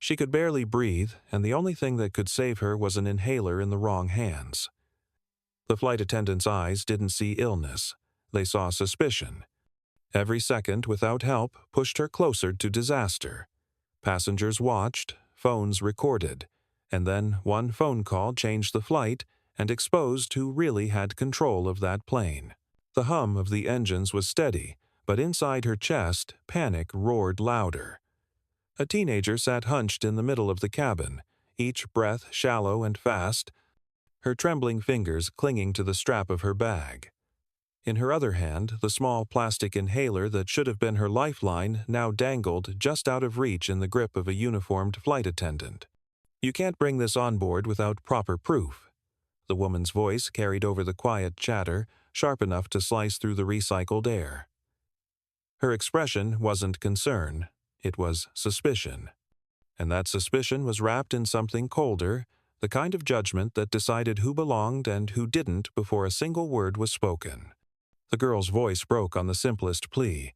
She could barely breathe, and the only thing that could save her was an inhaler in the wrong hands. The flight attendant's eyes didn't see illness. They saw suspicion. Every second without help pushed her closer to disaster. Passengers watched, phones recorded, and then one phone call changed the flight and exposed who really had control of that plane. The hum of the engines was steady, but inside her chest, panic roared louder. A teenager sat hunched in the middle of the cabin, each breath shallow and fast, her trembling fingers clinging to the strap of her bag. In her other hand, the small plastic inhaler that should have been her lifeline now dangled just out of reach in the grip of a uniformed flight attendant. "You can't bring this on board without proper proof." The woman's voice carried over the quiet chatter, sharp enough to slice through the recycled air. Her expression wasn't concern, it was suspicion. And that suspicion was wrapped in something colder, the kind of judgment that decided who belonged and who didn't before a single word was spoken. The girl's voice broke on the simplest plea.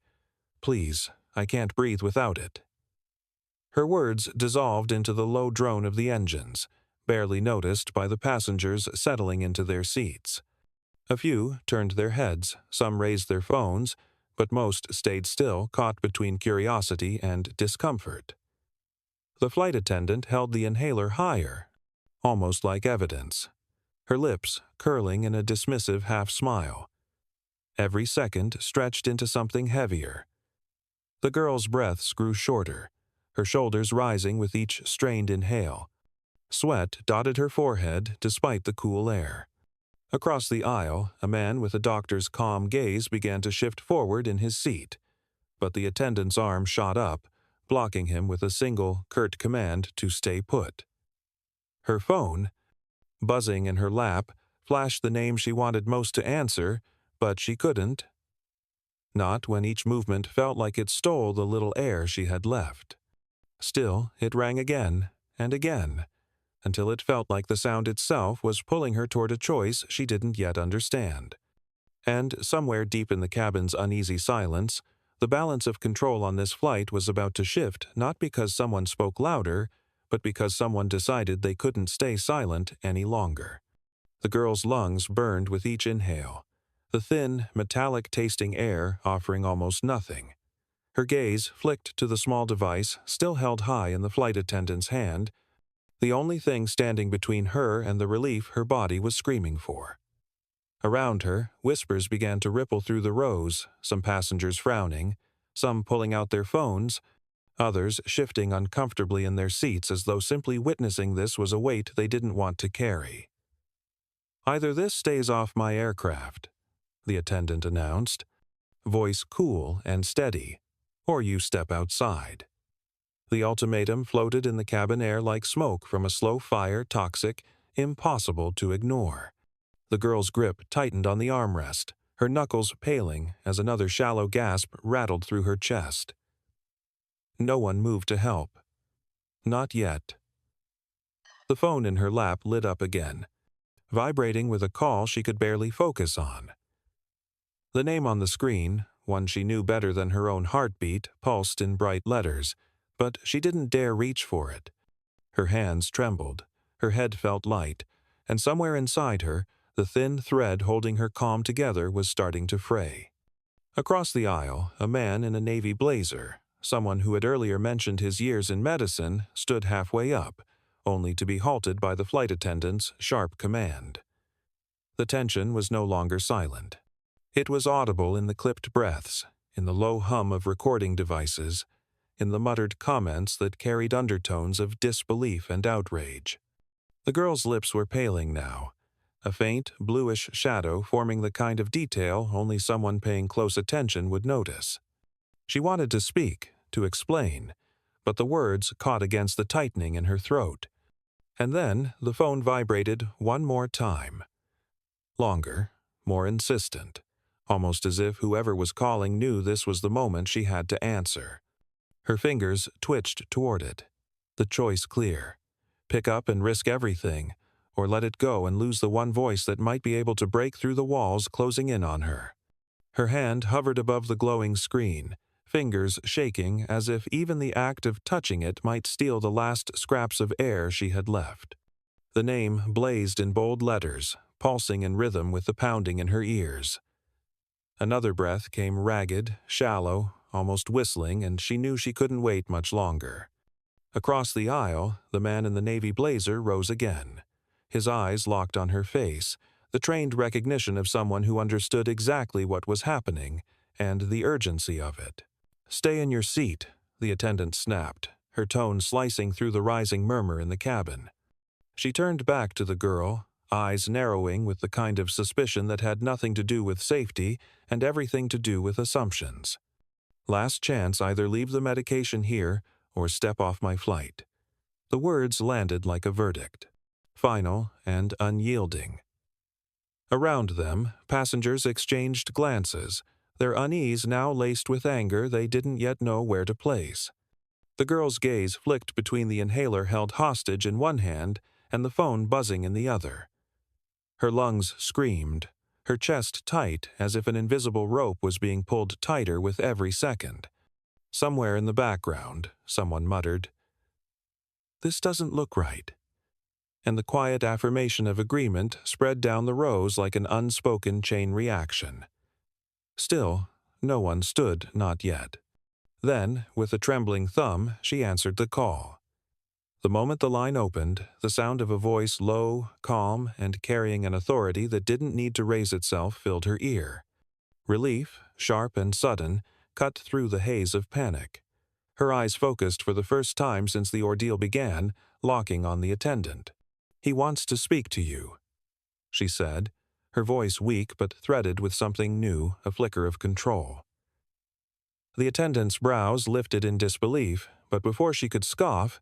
"Please, I can't breathe without it." Her words dissolved into the low drone of the engines, barely noticed by the passengers settling into their seats. A few turned their heads, some raised their phones, but most stayed still, caught between curiosity and discomfort. The flight attendant held the inhaler higher, almost like evidence, her lips curling in a dismissive half-smile. Every second stretched into something heavier. The girl's breaths grew shorter, her shoulders rising with each strained inhale. Sweat dotted her forehead despite the cool air. Across the aisle, a man with a doctor's calm gaze began to shift forward in his seat, but the attendant's arm shot up, blocking him with a single, curt command to stay put. Her phone, buzzing in her lap, flashed the name she wanted most to answer, but she couldn't. Not when each movement felt like it stole the little air she had left. Still, it rang again and again, until it felt like the sound itself was pulling her toward a choice she didn't yet understand. And somewhere deep in the cabin's uneasy silence, the balance of control on this flight was about to shift, not because someone spoke louder, but because someone decided they couldn't stay silent any longer. The girl's lungs burned with each inhale, the thin, metallic-tasting air offering almost nothing. Her gaze flicked to the small device still held high in the flight attendant's hand, the only thing standing between her and the relief her body was screaming for. Around her, whispers began to ripple through the rows, some passengers frowning, some pulling out their phones, others shifting uncomfortably in their seats as though simply witnessing this was a weight they didn't want to carry. "Either this stays off my aircraft," the attendant announced, voice cool and steady, "or you step outside." The ultimatum floated in the cabin air like smoke from a slow fire, toxic, impossible to ignore. The girl's grip tightened on the armrest, her knuckles paling as another shallow gasp rattled through her chest. No one moved to help. Not yet. The phone in her lap lit up again, vibrating with a call she could barely focus on. The name on the screen, one she knew better than her own heartbeat, pulsed in bright letters, but she didn't dare reach for it. Her hands trembled, her head felt light, and somewhere inside her, the thin thread holding her calm together was starting to fray. Across the aisle, a man in a navy blazer, someone who had earlier mentioned his years in medicine, stood halfway up, only to be halted by the flight attendant's sharp command. The tension was no longer silent. It was audible in the clipped breaths, in the low hum of recording devices, in the muttered comments that carried undertones of disbelief and outrage. The girl's lips were paling now, a faint, bluish shadow forming the kind of detail only someone paying close attention would notice. She wanted to speak, to explain, but the words caught against the tightening in her throat. And then the phone vibrated one more time. Longer, more insistent, almost as if whoever was calling knew this was the moment she had to answer. Her fingers twitched toward it, the choice clear. Pick up and risk everything, or let it go and lose the one voice that might be able to break through the walls closing in on her. Her hand hovered above the glowing screen, fingers shaking as if even the act of touching it might steal the last scraps of air she had left. The name blazed in bold letters, pulsing in rhythm with the pounding in her ears. Another breath came ragged, shallow, almost whistling, and she knew she couldn't wait much longer. Across the aisle, the man in the navy blazer rose again. His eyes locked on her face, the trained recognition of someone who understood exactly what was happening and the urgency of it. "Stay in your seat," the attendant snapped, her tone slicing through the rising murmur in the cabin. She turned back to the girl, eyes narrowing with the kind of suspicion that had nothing to do with safety and everything to do with assumptions. "Last chance, either leave the medication here or step off my flight." The words landed like a verdict, final and unyielding. Around them, passengers exchanged glances, their unease now laced with anger they didn't yet know where to place. The girl's gaze flicked between the inhaler held hostage in one hand and the phone buzzing in the other. Her lungs screamed, her chest tight as if an invisible rope was being pulled tighter with every second. Somewhere in the background, someone muttered, "This doesn't look right." And the quiet affirmation of agreement spread down the rows like an unspoken chain reaction. Still, no one stood, not yet. Then, with a trembling thumb, she answered the call. The moment the line opened, the sound of a voice low, calm, and carrying an authority that didn't need to raise itself filled her ear. Relief, sharp and sudden, cut through the haze of panic. Her eyes focused for the first time since the ordeal began, locking on the attendant. "He wants to speak to you," she said, her voice weak but threaded with something new, a flicker of control. The attendant's brows lifted in disbelief, but before she could scoff,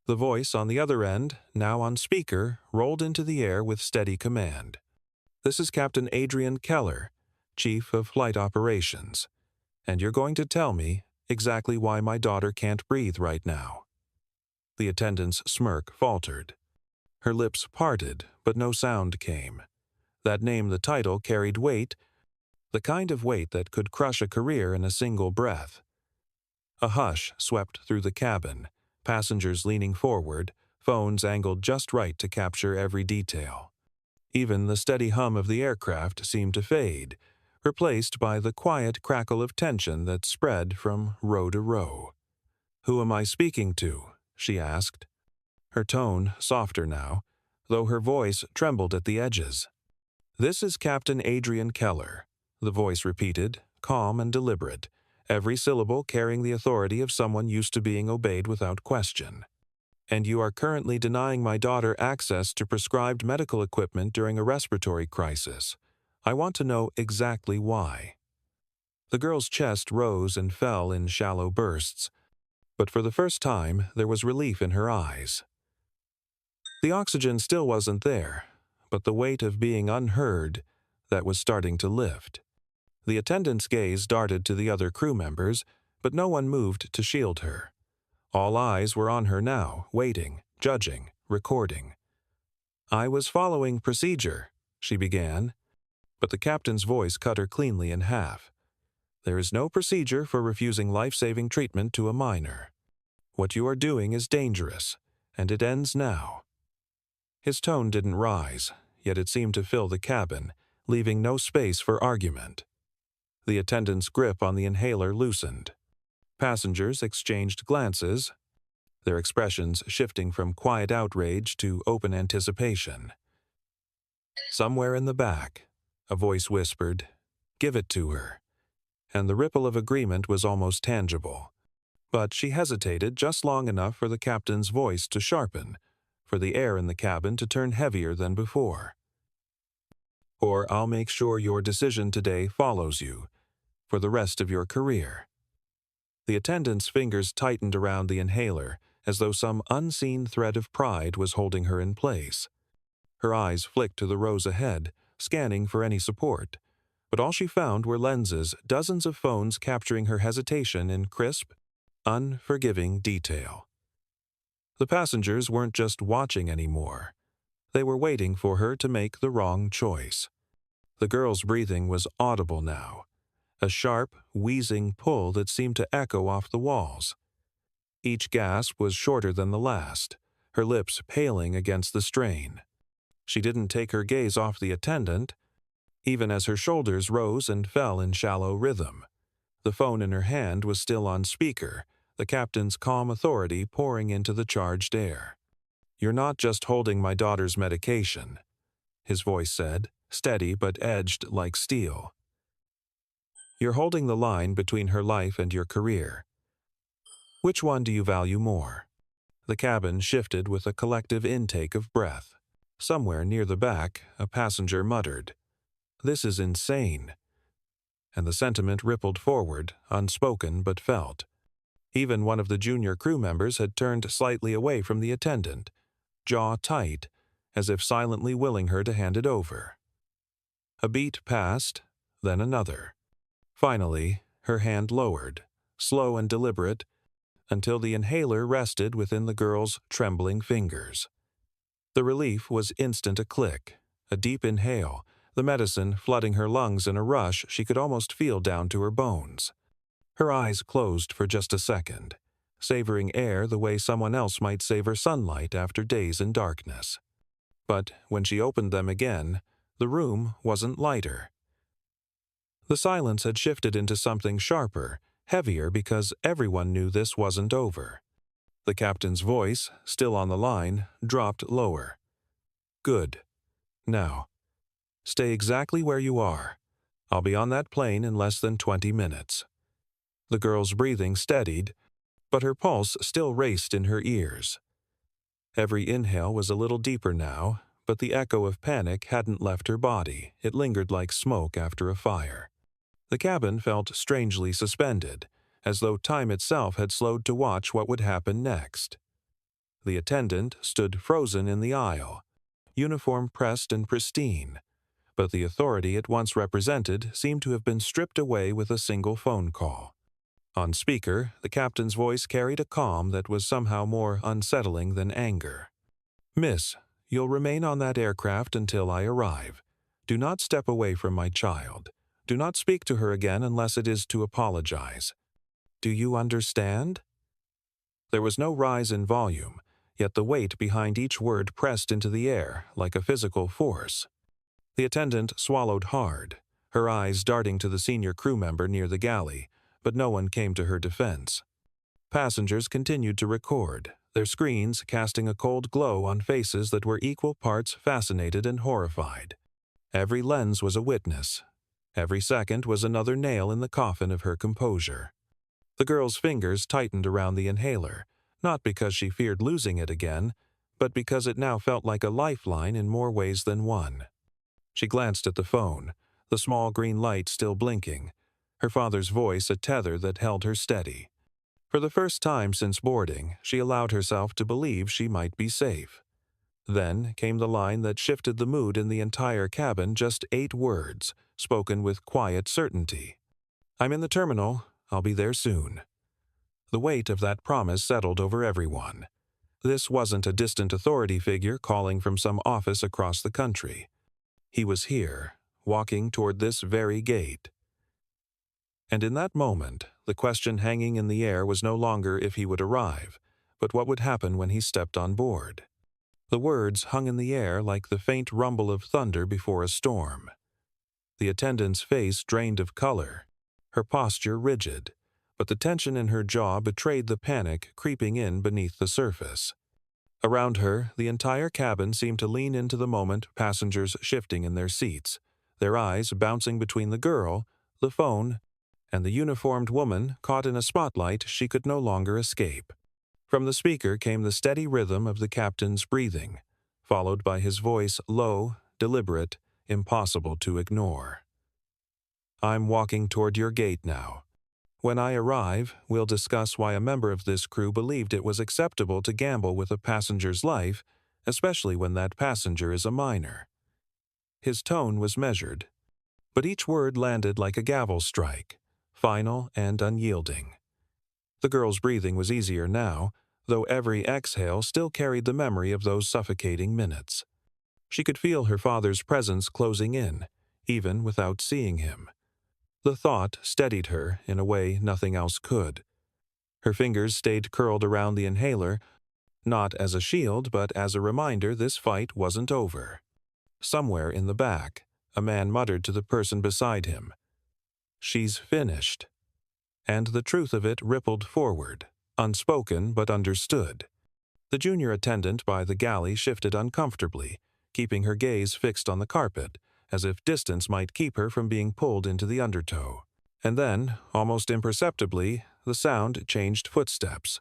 the voice on the other end, now on speaker, rolled into the air with steady command. "This is Captain Adrian Keller, Chief of Flight Operations, and you're going to tell me exactly why my daughter can't breathe right now." The attendant's smirk faltered. Her lips parted, but no sound came. That name, the title, carried weight, the kind of weight that could crush a career in a single breath. A hush swept through the cabin, passengers leaning forward, phones angled just right to capture every detail. Even the steady hum of the aircraft seemed to fade, replaced by the quiet crackle of tension that spread from row to row. "Who am I speaking to?" she asked. Her tone softer now, though her voice trembled at the edges. "This is Captain Adrian Keller," the voice repeated, calm and deliberate, every syllable carrying the authority of someone used to being obeyed without question. "And you are currently denying my daughter access to prescribed medical equipment during a respiratory crisis. I want to know exactly why." The girl's chest rose and fell in shallow bursts, but for the first time there was relief in her eyes. The oxygen still wasn't there, but the weight of being unheard, that was starting to lift. The attendant's gaze darted to the other crew members, but no one moved to shield her. All eyes were on her now, waiting, judging, recording. "I was following procedure," she began, but the captain's voice cut her cleanly in half. "There is no procedure for refusing life-saving treatment to a minor. What you are doing is dangerous, and it ends now." His tone didn't rise, yet it seemed to fill the cabin, leaving no space for argument. The attendant's grip on the inhaler loosened. Passengers exchanged glances, their expressions shifting from quiet outrage to open anticipation. Somewhere in the back, a voice whispered, "Give it to her," and the ripple of agreement was almost tangible. But she hesitated just long enough for the captain's voice to sharpen, for the air in the cabin to turn heavier than before. "Or I'll make sure your decision today follows you for the rest of your career." The attendant's fingers tightened around the inhaler as though some unseen thread of pride was holding her in place. Her eyes flicked to the rows ahead, scanning for any support, but all she found were lenses, dozens of phones capturing her hesitation in crisp, unforgiving detail. The passengers weren't just watching anymore. They were waiting for her to make the wrong choice. The girl's breathing was audible now, a sharp, wheezing pull that seemed to echo off the walls. Each gasp was shorter than the last, her lips paling against the strain. She didn't take her gaze off the attendant, even as her shoulders rose and fell in shallow rhythm. The phone in her hand was still on speaker, the captain's calm authority pouring into the charged air. "You're not just holding my daughter's medication," his voice said, steady but edged like steel. "You're holding the line between her life and your career. Which one do you value more?" The cabin shifted with a collective intake of breath. Somewhere near the back, a passenger muttered, "This is insane." And the sentiment rippled forward, unspoken but felt. Even one of the junior crew members had turned slightly away from the attendant, jaw tight, as if silently willing her to hand it over. A beat passed, then another. Finally, her hand lowered, slow and deliberate, until the inhaler rested within the girl's trembling fingers. The relief was instant. A click, a deep inhale, the medicine flooding her lungs in a rush she could almost feel down to her bones. Her eyes closed for just a second, savoring air the way someone else might savor sunlight after days in darkness. But when she opened them again, the room wasn't lighter. The silence had shifted into something sharper, heavier, because everyone knew this wasn't over. The captain's voice, still on the line, dropped lower. "Good. Now, stay exactly where you are. I'll be on that plane in less than 20 minutes. The girl's breathing steadied, but her pulse still raced in her ears. Every inhale was a little deeper now, but the echo of panic hadn't left her body. It lingered like smoke after a fire. The cabin felt strangely suspended, as though time itself had slowed to watch what would happen next. The attendant stood frozen in the aisle, uniform pressed and pristine, but the authority it once represented seemed to have been stripped away with a single phone call. On speaker, the captain's voice carried a calm that was somehow more unsettling than anger. "Miss, you'll remain on that aircraft until I arrive. Do not step away from my child. Do not speak to her again unless it is to apologize. Do you understand?" There was no rise in volume, yet the weight behind each word pressed into the air like a physical force. The attendant swallowed hard, her eyes darting to the senior crew member near the galley, but no one came to her defense. Passengers continued to record, their screens casting a cold glow on faces that were equal parts fascinated and horrified. Every lens was a witness. Every second was another nail in the coffin of her composure. The girl's fingers tightened around the inhaler, not because she feared losing it again, but because it now felt like a lifeline in more ways than one. She glanced at the phone, the small green light still blinking, her father's voice a tether that held her steady. For the first time since boarding, she allowed herself to believe she might be safe. Then came the line that shifted the mood in the entire cabin, just 8 words, spoken with quiet certainty. "I'm in the terminal. I'll be there soon." The weight of that promise settled over everyone. This wasn't a distant authority figure calling from some office across the country. He was here, walking toward this very gate. And in that moment, the question hanging in the air was no longer if he would arrive, but what would happen when he stepped on board. The words hung in the air like the faint rumble of thunder before a storm. The attendant's face drained of color, her posture rigid, but the tension in her jaw betrayed the panic creeping in beneath the surface. Around her, the entire cabin seemed to lean into the moment, passengers shifting in their seats, their eyes bouncing between the girl, the phone, and the uniformed woman caught in a spotlight she could no longer escape. From the speaker came the steady rhythm of the captain's breathing, followed by his voice, low, deliberate, impossible to ignore. "I'm walking toward your gate now. When I arrive, we'll discuss why a member of this crew believed it was acceptable to gamble with a passenger's life, especially when that passenger is a minor." His tone was measured, but each word landed like a gavel strike, final and unyielding. The girl's breathing was easier now, though every exhale still carried the memory of those suffocating minutes. She could feel her father's presence closing in, even without seeing him. The thought steadied her in a way nothing else could. Her fingers stayed curled around the inhaler, not as a shield but as a reminder this fight wasn't over. Somewhere in the back, a man muttered to the person beside him, "She's finished." And the truth of it rippled forward, unspoken but understood. The junior attendant by the galley shifted uncomfortably, keeping her gaze fixed on the carpet, as if distance might keep her from being pulled into the undertow. And then, almost imperceptibly, the sound changed footsteps.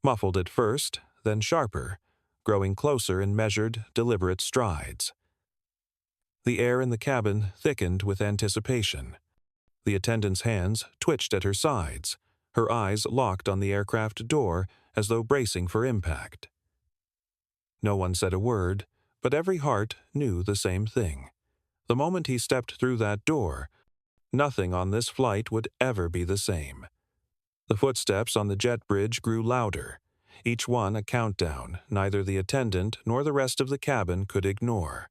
Muffled at first, then sharper, growing closer in measured, deliberate strides. The air in the cabin thickened with anticipation. The attendant's hands twitched at her sides, her eyes locked on the aircraft door as though bracing for impact. No one said a word, but every heart knew the same thing. The moment he stepped through that door, nothing on this flight would ever be the same. The footsteps on the jet bridge grew louder, each one a countdown neither the attendant nor the rest of the cabin could ignore.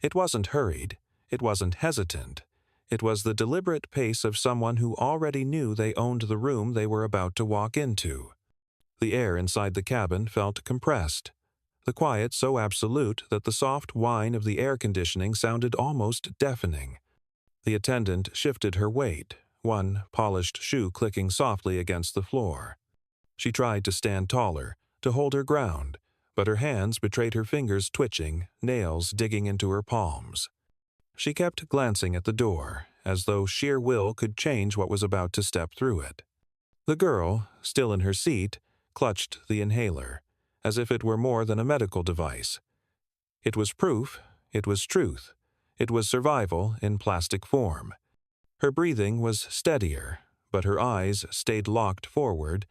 It wasn't hurried, it wasn't hesitant. It was the deliberate pace of someone who already knew they owned the room they were about to walk into. The air inside the cabin felt compressed, the quiet so absolute that the soft whine of the air conditioning sounded almost deafening. The attendant shifted her weight, one polished shoe clicking softly against the floor. She tried to stand taller, to hold her ground, but her hands betrayed her fingers twitching, nails digging into her palms. She kept glancing at the door, as though sheer will could change what was about to step through it. The girl, still in her seat, clutched the inhaler, as if it were more than a medical device. It was proof, it was truth, it was survival in plastic form. Her breathing was steadier, but her eyes stayed locked forward,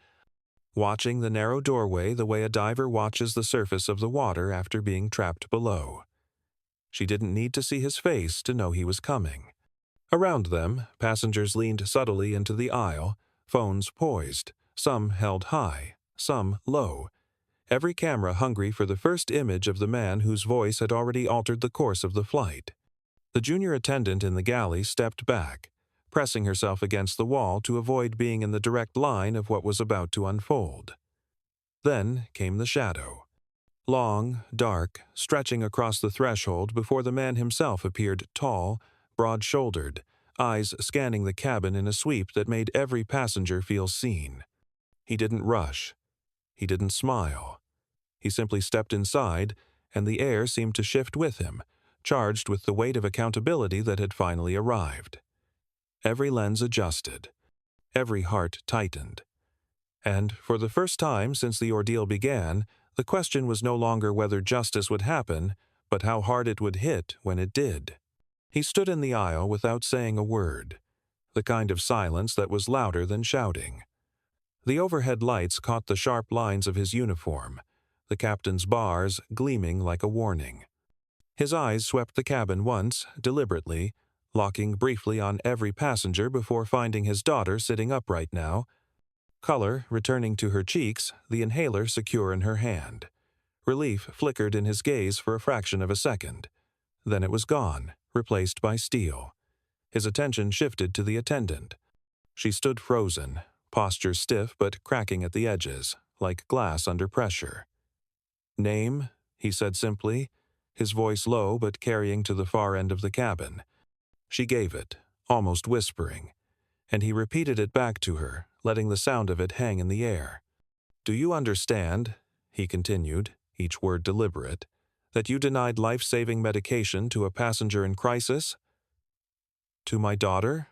watching the narrow doorway the way a diver watches the surface of the water after being trapped below. She didn't need to see his face to know he was coming. Around them, passengers leaned subtly into the aisle, phones poised, some held high, some low, every camera hungry for the first image of the man whose voice had already altered the course of the flight. The junior attendant in the galley stepped back, pressing herself against the wall to avoid being in the direct line of what was about to unfold. Then came the shadow. Long, dark, stretching across the threshold before the man himself appeared tall, broad-shouldered, eyes scanning the cabin in a sweep that made every passenger feel seen. He didn't rush. He didn't smile. He simply stepped inside, and the air seemed to shift with him, charged with the weight of accountability that had finally arrived. Every lens adjusted. Every heart tightened. And, for the first time since the ordeal began, the question was no longer whether justice would happen, but how hard it would hit when it did. He stood in the aisle without saying a word, the kind of silence that was louder than shouting. The overhead lights caught the sharp lines of his uniform, the captain's bars gleaming like a warning. His eyes swept the cabin once, deliberately, locking briefly on every passenger before finding his daughter sitting upright now, color returning to her cheeks, the inhaler secure in her hand. Relief flickered in his gaze for a fraction of a second. Then it was gone, replaced by steel. His attention shifted to the attendant. She stood frozen, posture stiff but cracking at the edges, like glass under pressure. "Name?" he said simply, his voice low but carrying to the far end of the cabin. She gave it, almost whispering, and he repeated it back to her, letting the sound of it hang in the air. "Do you understand," he continued, each word deliberate, "that you denied life-saving medication to a passenger in crisis?" "To my daughter?"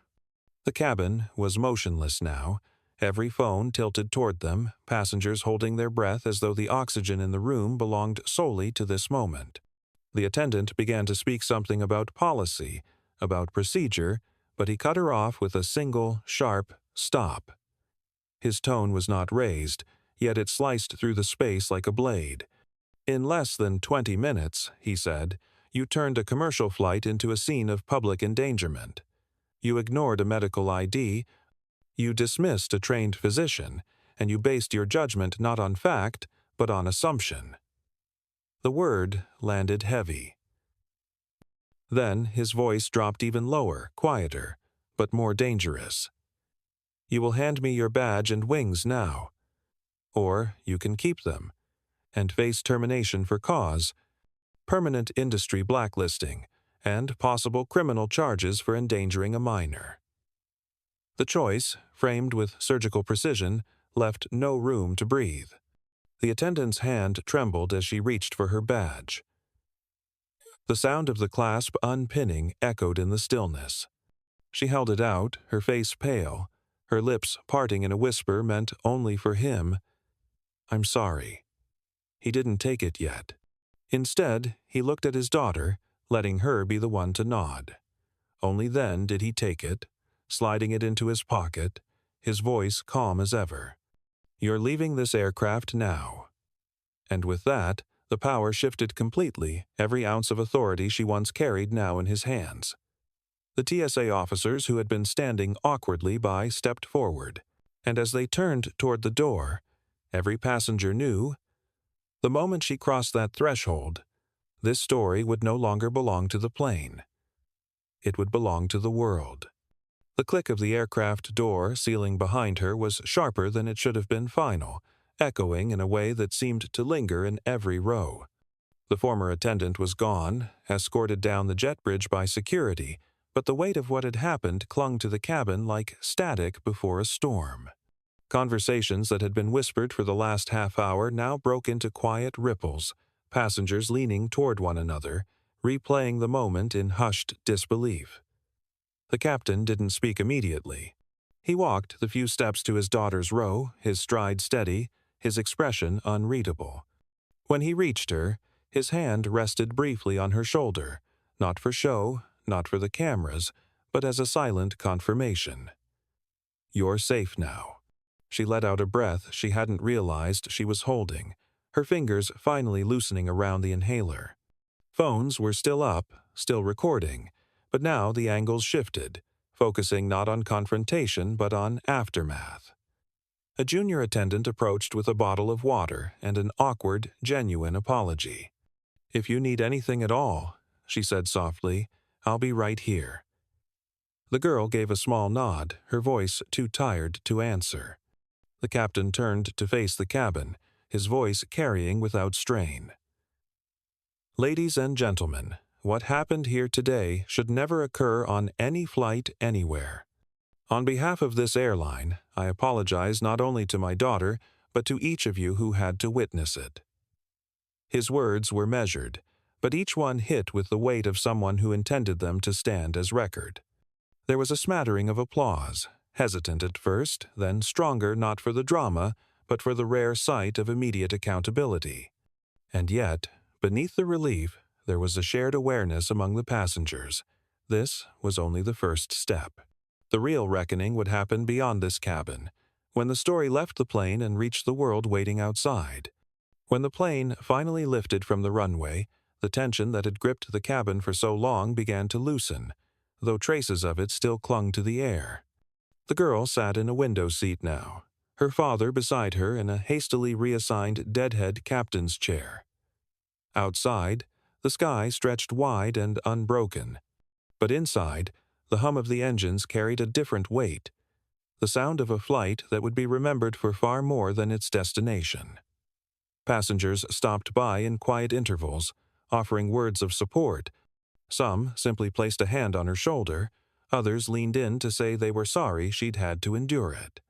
The cabin was motionless now, every phone tilted toward them, passengers holding their breath as though the oxygen in the room belonged solely to this moment. The attendant began to speak something about policy, about procedure, but he cut her off with a single, sharp stop. His tone was not raised, yet it sliced through the space like a blade. "In less than 20 minutes, he said, you turned a commercial flight into a scene of public endangerment. You ignored a medical ID, you dismissed a trained physician, and you based your judgment not on fact, but on assumption." The word landed heavy. Then his voice dropped even lower, quieter, but more dangerous. You will hand me your badge and wings now. Or you can keep them and face termination for cause, permanent industry blacklisting, and possible criminal charges for endangering a minor. The choice, framed with surgical precision, left no room to breathe. The attendant's hand trembled as she reached for her badge. The sound of the clasp unpinning echoed in the stillness. She held it out, her face pale, her lips parting in a whisper meant only for him. "I'm sorry." He didn't take it yet. Instead, he looked at his daughter, letting her be the one to nod. Only then did he take it, sliding it into his pocket, his voice calm as ever. "You're leaving this aircraft now." And with that, the power shifted completely, every ounce of authority she once carried now in his hands. The TSA officers who had been standing awkwardly by stepped forward, and as they turned toward the door, every passenger knew, the moment she crossed that threshold, this story would no longer belong to the plane. It would belong to the world. The click of the aircraft door sealing behind her was sharper than it should have been final, echoing in a way that seemed to linger in every row. The former attendant was gone, escorted down the jet bridge by security, but the weight of what had happened clung to the cabin like static before a storm. Conversations that had been whispered for the last half hour now broke into quiet ripples, passengers leaning toward one another, replaying the moment in hushed disbelief. The captain didn't speak immediately. He walked the few steps to his daughter's row, his stride steady, his expression unreadable. When he reached her, his hand rested briefly on her shoulder, not for show, not for the cameras, but as a silent confirmation. "You're safe now." She let out a breath she hadn't realized she was holding, her fingers finally loosening around the inhaler. Phones were still up, still recording, but now the angles shifted, focusing not on confrontation but on aftermath. A junior attendant approached with a bottle of water and an awkward, genuine apology. "If you need anything at all," she said softly, "I'll be right here." The girl gave a small nod, her voice too tired to answer. The captain turned to face the cabin, his voice carrying without strain. "Ladies and gentlemen, what happened here today should never occur on any flight anywhere. On behalf of this airline, I apologize not only to my daughter, but to each of you who had to witness it." His words were measured, but each one hit with the weight of someone who intended them to stand as record. There was a smattering of applause, hesitant at first, then stronger not for the drama, but for the rare sight of immediate accountability. And yet, beneath the relief, there was a shared awareness among the passengers. This was only the first step. The real reckoning would happen beyond this cabin, when the story left the plane and reached the world waiting outside. When the plane finally lifted from the runway, the tension that had gripped the cabin for so long began to loosen, though traces of it still clung to the air. The girl sat in a window seat now, her father beside her in a hastily reassigned deadhead captain's chair. Outside, the sky stretched wide and unbroken, but inside, the hum of the engines carried a different weight, the sound of a flight that would be remembered for far more than its destination. Passengers stopped by in quiet intervals, offering words of support. Some simply placed a hand on her shoulder, others leaned in to say they were sorry she'd had to endure it.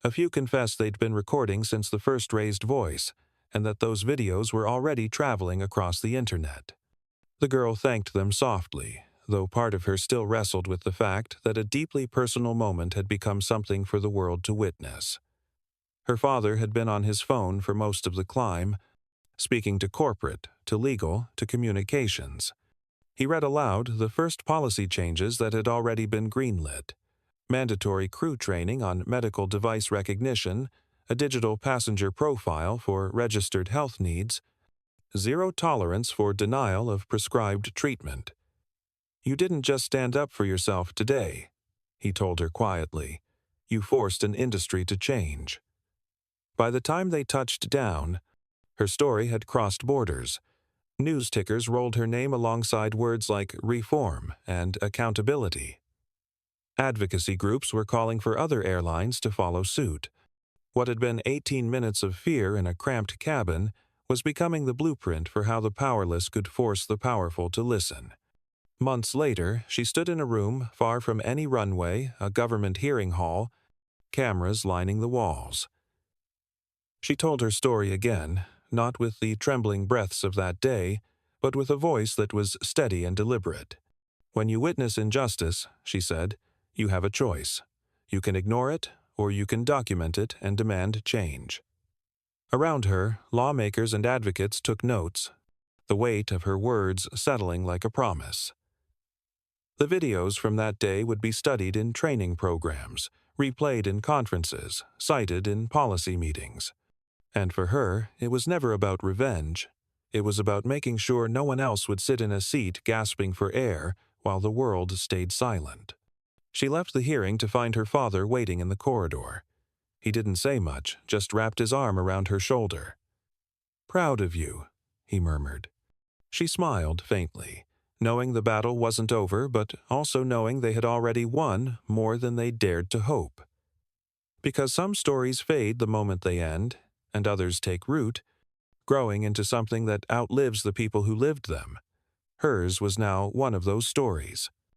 A few confessed they'd been recording since the first raised voice, and that those videos were already traveling across the internet. The girl thanked them softly, though part of her still wrestled with the fact that a deeply personal moment had become something for the world to witness. Her father had been on his phone for most of the climb, speaking to corporate, to legal, to communications. He read aloud the first policy changes that had already been greenlit: mandatory crew training on medical device recognition, a digital passenger profile for registered health needs, zero tolerance for denial of prescribed treatment. "You didn't just stand up for yourself today," he told her quietly. "You forced an industry to change." By the time they touched down, her story had crossed borders. News tickers rolled her name alongside words like reform and accountability. Advocacy groups were calling for other airlines to follow suit. What had been 18 minutes of fear in a cramped cabin was becoming the blueprint for how the powerless could force the powerful to listen. Months later, she stood in a room far from any runway, a government hearing hall, cameras lining the walls. She told her story again, not with the trembling breaths of that day, but with a voice that was steady and deliberate. "When you witness injustice," she said, "you have a choice. You can ignore it, or you can document it and demand change." Around her, lawmakers and advocates took notes, the weight of her words settling like a promise. The videos from that day would be studied in training programs, replayed in conferences, cited in policy meetings. And for her, it was never about revenge. It was about making sure no one else would sit in a seat gasping for air while the world stayed silent. She left the hearing to find her father waiting in the corridor. He didn't say much, just wrapped his arm around her shoulder. "Proud of you," he murmured. She smiled faintly, knowing the battle wasn't over, but also knowing they had already won more than they dared to hope. Because some stories fade the moment they end, and others take root, growing into something that outlives the people who lived them. Hers was now one of those stories.